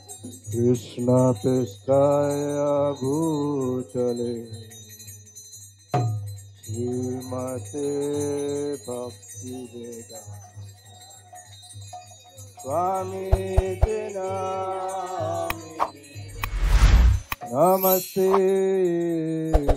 कृष्ण पृष्ठाय भूतले श्रीमते भक्तिवेदांत स्वामी नामिने नमस्ते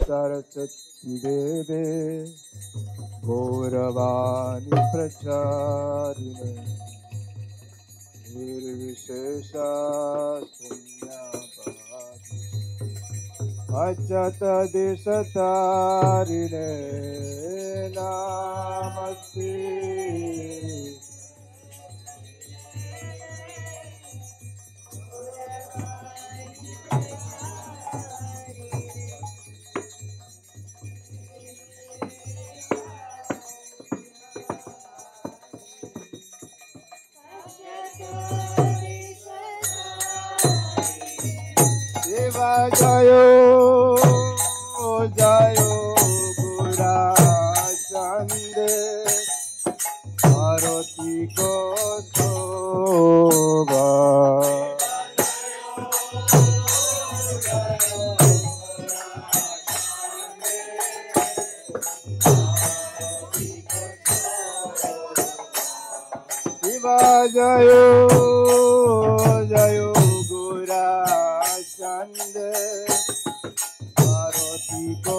सरस्वती देवे गौरवाणी प्रचारिणे निर्विशेषा शून्यवादी अच्युत दिशतारिणे नमस्ते जयो जयो गुराचंद भारती को शोभा शिवा जयो जयो गुराचंद भारती को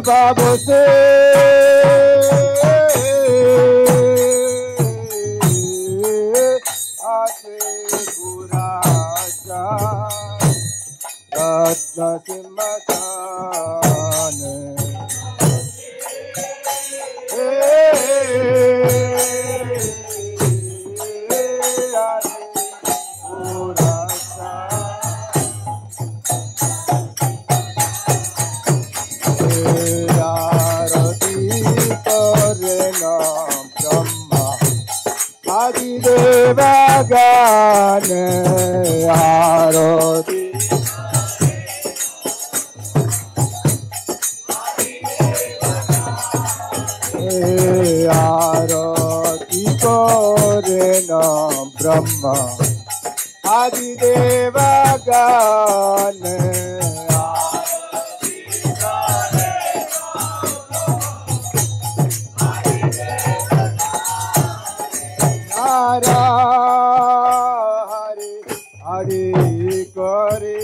बाबू से आसे पूरा रत्न सिंहासन गान आरती आरती को रे न ब्रह्मा आदिदेव गान नारा हरि हरि करे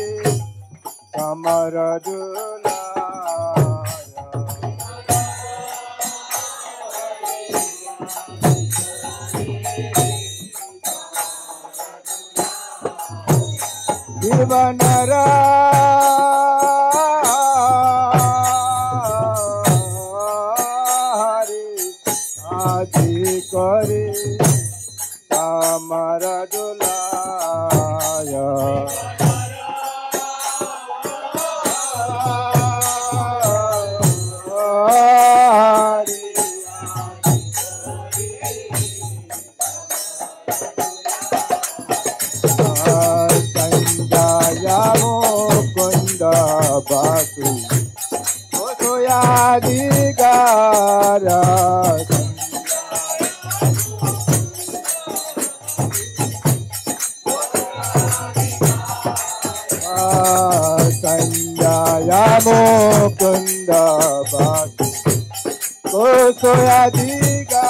कमर दुलारा जीवनरा हरि आदि करे कमर दुलारा बासु सोयादिगारा संजया मुकुंद बासु सोयादिगारा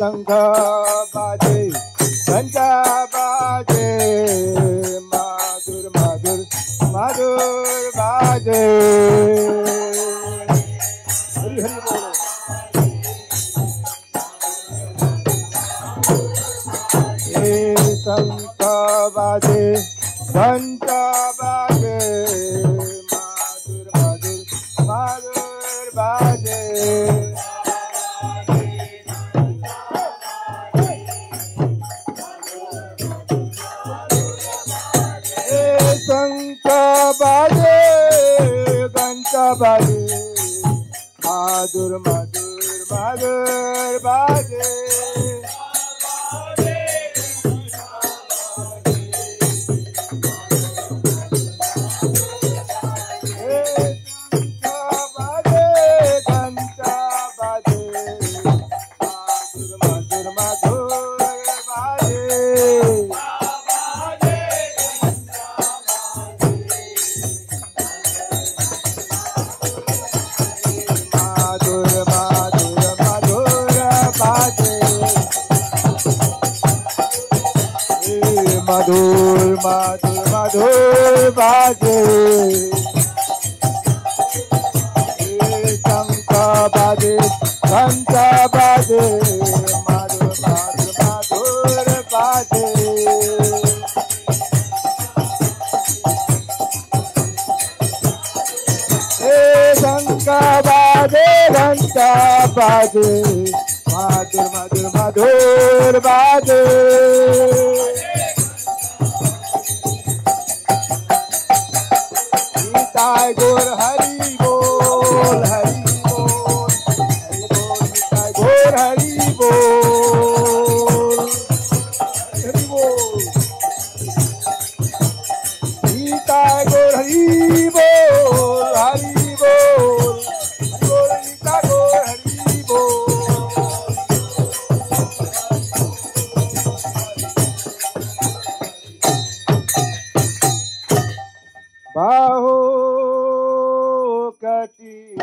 शंख बाजे घंटा बाजे माधुर माधुर माधुर बाजे हरि हरि बोलो शंख बाजे घंटा बाजे माधुर माधुर माधुर बाजे शंख बाजे घंटा बाजे माधुर माधुर माधुर बाजे घंटा बाजे माधुर माधुर माधुर बाजे मधुर मधुर मधुर बाजे शंख बाजे घंटा बाजे मधुर मधुर मधुर बाजे शंख बाजे घंटा बाजे मधुर मधुर मधुर बाजे निताय गौर हरि बोल हरि बोल हरि बोल निताय गौर हरि बोल हरि बोल निताय गौर हरि बोल हरि बोल निताय गौर हरि बोल बाहो कटी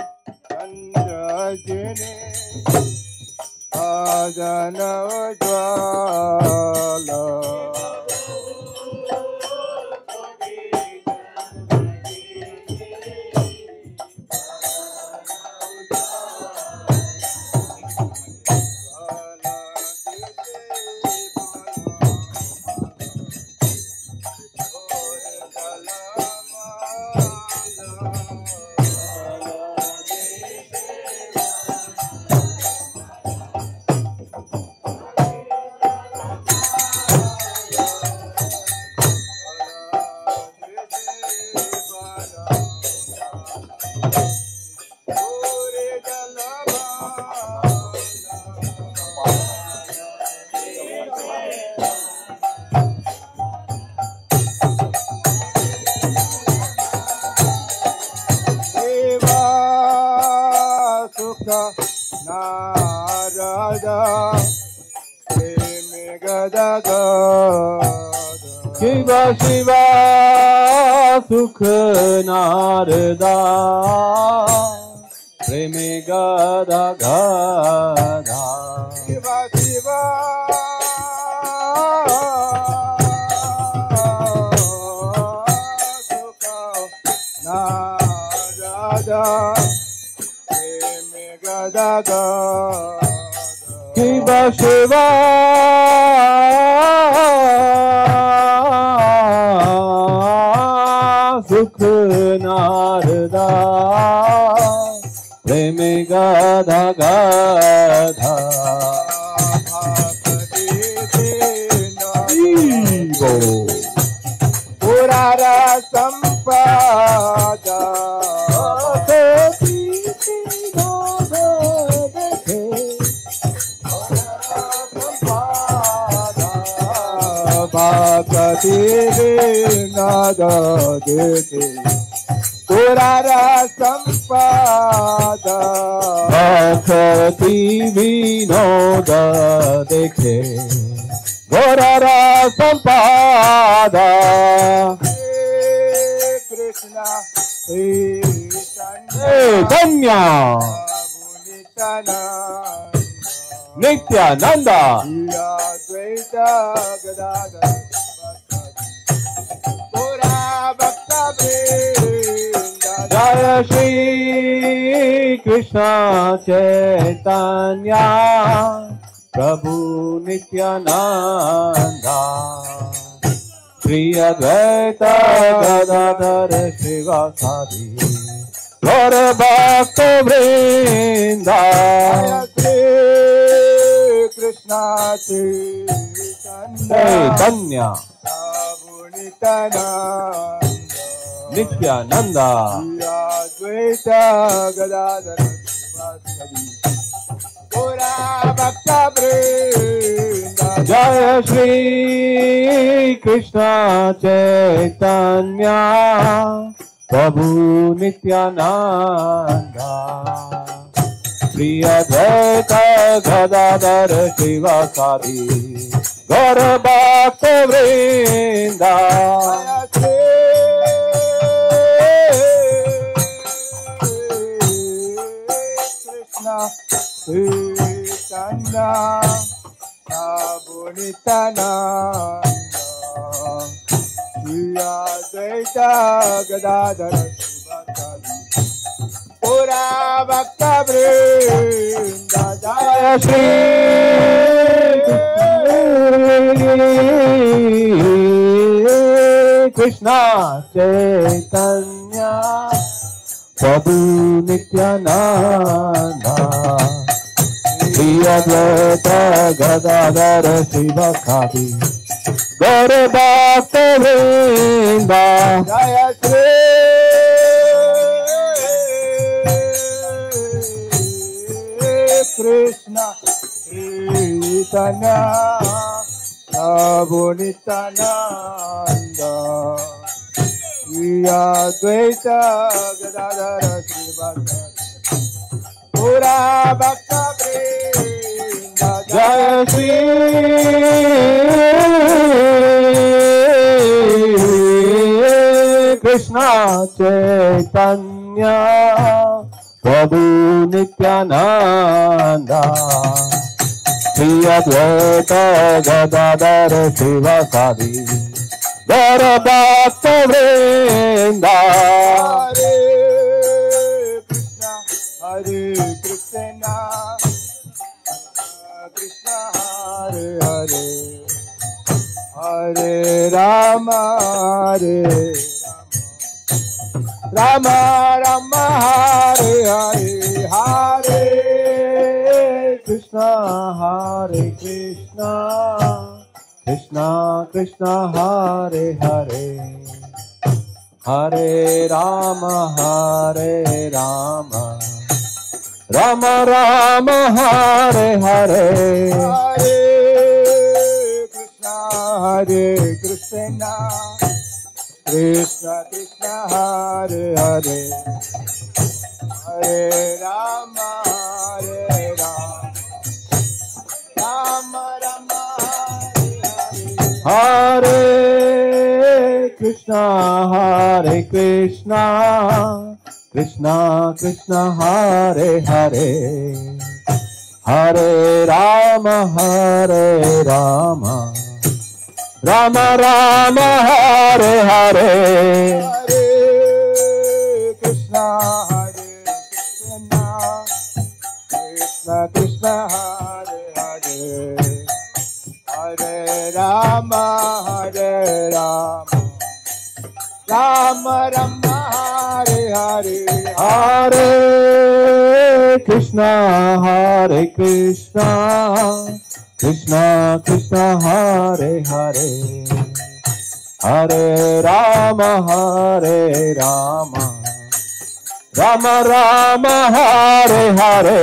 चंद्रजने आजन ज्वाला Deva Sukha Narada Premegada Shiva Shiva Sukha Narada Premegada Gada Shiva Shiva Sukha Narada Premegada Shiva Shiva Sukha Narada Premegada Gada Purara Sampada Bhakti Nada Dete Purara Sampada Bhakti Vinoda Dekhe Gorara Sampada Krishna Chaitanya Nityananda Advaita Gadadhar Pura Bhakta Vrinda Jaya Shri Krishna Chaitanya Prabhu Nityananda Shri Advaita Gadadhar Srivasadi Gaura Bhakta Vrinda Jaya Shri Krishna Chaitanya Nityananda Nityananda Advaita Gadadhar Pura Bhakta Vrinda Jaya Shri Krishna Chaitanya Prabhu Nityananda Shri Advaita Gadadhar Srivasadi Gaura Bhakta Vrinda Krishna Chaitanya Prabhu Nityananda Shri Advaita Gadadhar Srivasadi Pura Bhakta Vrinda Jaya Shri Krishna Chaitanya Prabhu Nityananda Shri Advaita Gadadhar Srivasadi Gaura Bhakta Vrinda Jaya Shri Krishna Chaitanya Prabhu Nityananda Shri Advaita Gadadhar Srivasadi Pura Bhakta Vrinda Jaya Shri Krishna Chaitanya Prabhu Nityananda Shri Advaita Gadadhar Srivasadi Gaura Bhakta Vrinda Hare Krishna Krishna Hare Hare Hare Rama Hare Rama Rama Hare Hare Hare Krishna Hare Krishna Krishna Krishna Hare Hare Hare Rama Rama Rama Hare Hare Hare Krishna Krishna Krishna Hare Hare Hare Rama Hare Rama Rama Rama Hare Krishna Krishna Krishna Hare Hare Hare Rama Rama Rama Hare Hare Hare Krishna Krishna Krishna Hare Hare Hare Rama Rama Rama Hare Hare Hare Krishna Krishna Krishna Hare Hare Hare Rama Rama Rama Hare Hare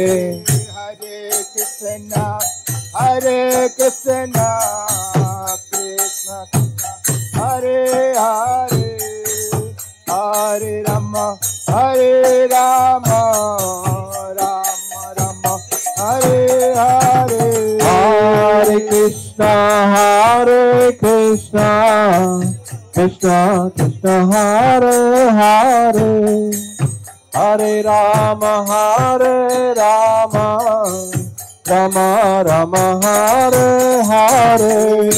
Hare Krishna Krishna Krishna Hare Hare Hare Rama Rama Rama Hare Hare Hare Krishna Krishna Krishna Hare Hare Hare Rama Rama Rama Hare Hare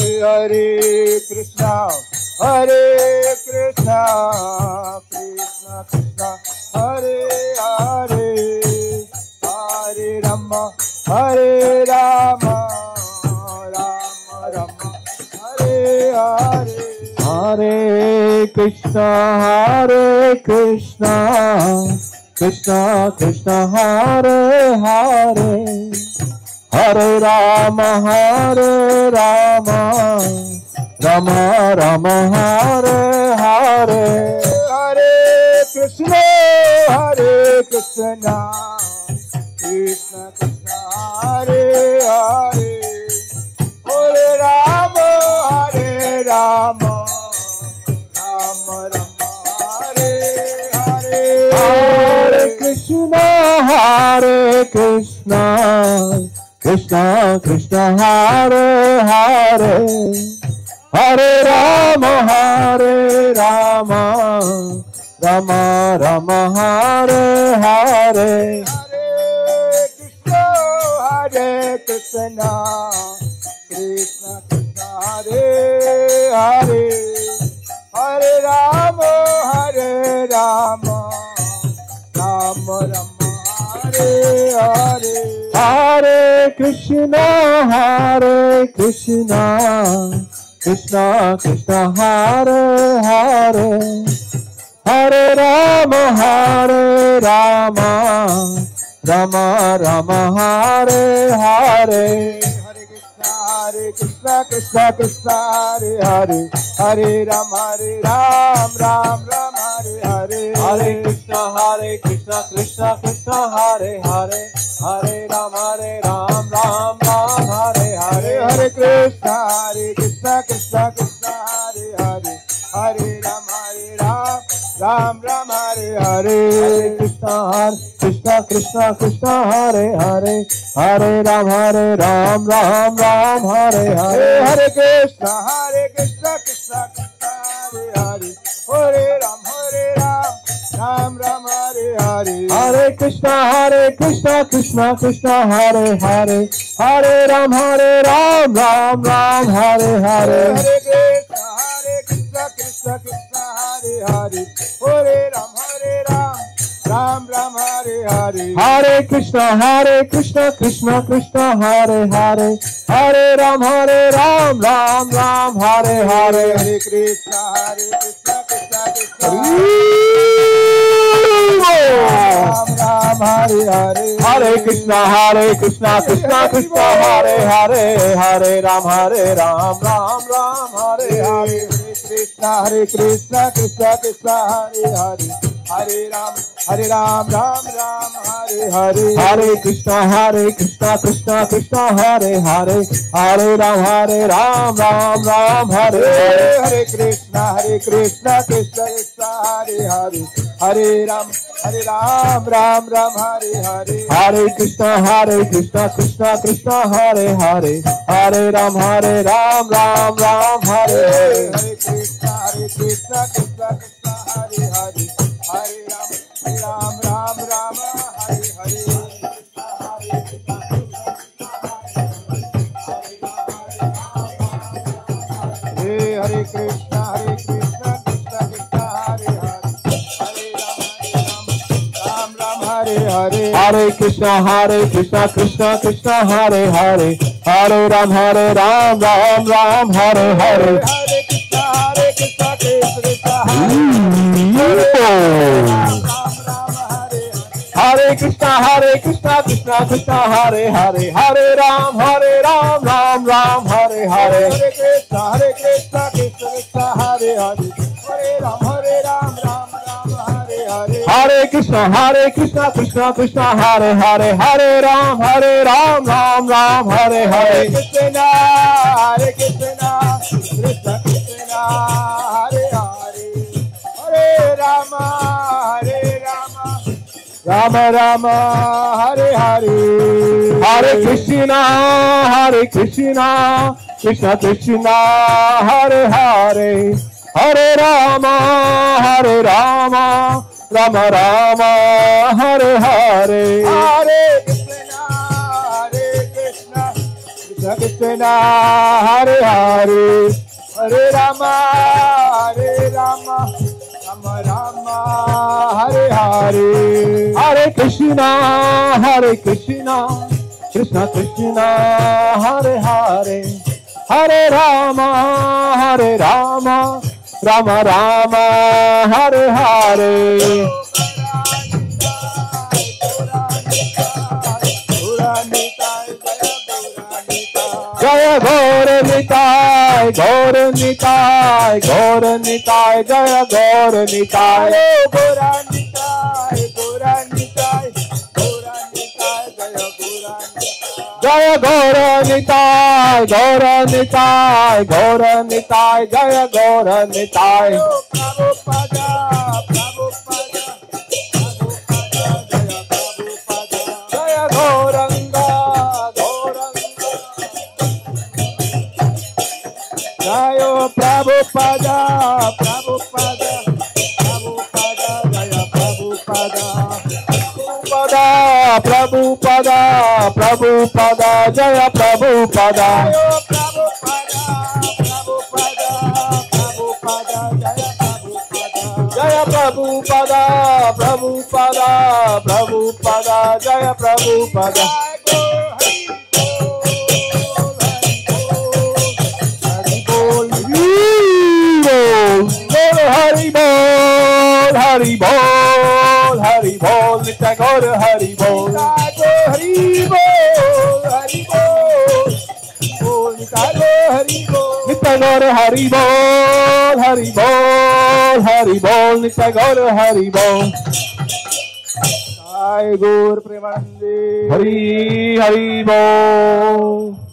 Hare Krishna Krishna Krishna Hare Hare Hare Rama Rama Rama Hare Hare Hare Krishna Krishna Krishna Hare Hare Hare Rama Rama Rama Hare Hare Hare Krishna Krishna Krishna Hare Hare Hare Rama Rama Rama Hare Hare Hare Krishna Krishna Hare Hare Hare Rama Rama Rama Hare Hare Hare Krishna Krishna Hare Hare Hare Rama Rama Rama Hare Hare Hare Krishna Krishna Hare Hare Hare Rama Rama Hare Hare Hare Krishna Krishna Hare Hare Hare Rama Ram Hare Hare Hare Krishna Krishna Hare Hare Hare Rama Ram Hare Hare Hare Krishna Krishna Hare Hare Hare Rama Ram Hare Hare Hare Krishna Krishna Hare Hare Hare Ram Hare Hare Krishna Krishna Hare Hare Hare Ram Hare Hare Hare Krishna Krishna Hare Hare Hare Ram Hare Hare Hare Krishna Krishna Hare Hare Hare Ram Hare Hare Hare Krishna Krishna Hare Hare Hare Ram Hare Hare Hare Krishna Ram Hare Hare Hare Krishna Krishna Hare Hare Hare Ram Hare Hare Hare Krishna Krishna Hare Hare Hare Ram Hare Ram, Ram Ram, Hare Hare. Hare Krishna Krishna Krishna Hare Hare, Hare Ram, Ram Ram, Hare Hare. Hare Krishna Krishna Krishna, Hare Hare. Hare Ram, Ram Ram, Hare Hare. Hare Krishna Krishna Krishna Hare Hare, Hare Ram, Ram Ram, Hare Hare. Hare Krishna Krishna Krishna, Hare Hare. Hare Ram, Ram Ram, Hare Hare. Hare Krishna Krishna Krishna, Hare Hare. Hare Ram, Ram Ram, Hare Hare. Hare Krishna Krishna Krishna Hare Hare, Hare Ram, Ram Ram, Hare Hare. Hare Krishna Krishna Krishna, Hare Krishna Krishna Krishna Hare Hare, Hare Ram, Ram Ram, Hare Hare. Hare Krishna Krishna Krishna, Hare Hare. Hare Ram, Ram Ram, Hare Hare. Hare Krishna Krishna Krishna Hare Hare, Hare Ram, Ram Ram, Hare Hare. Krishna Krishna Krishna, Hare Hare. Hare Rama, Rama Rama, Hare Hare. Hare Krishna Krishna Krishna, Hare Hare. Hare Rama, Rama Rama, Hare Hare. Hare Krishna Krishna Krishna, Hare Hare. Hare Rama, Rama Rama, Hare Hare. Hare Krishna Krishna Krishna, Hare Hare. Hare Rama, Rama Rama, Hare Hare. Jaya Gaur Nitai, Gaur Nitai, Gaur Nitai, Jaya Gaur Nitai. Jaya Gaur Nitai, Gaur Nitai, Gaur Nitai, Jaya Gaur Nitai. Jaya Gauranga, Jaya Prabhupada, Prabhupada, Prabhupada, Jaya Prabhupada. Prabhupada, Prabhupada, Jaya Prabhupada. Jaya Prabhupada, Prabhupada, Prabhupada, Jaya Prabhupada. Hari Bol, Hari Bol, Hari Bol, Nitya Gaur Hari Bol. Hari Bol, Hari Bol, Nitya Gaur Hari Bol, Hari Bol, Hari Bol, Nitya Gaur Hari Bol. Jai Gaur Premanande. Hari Bol.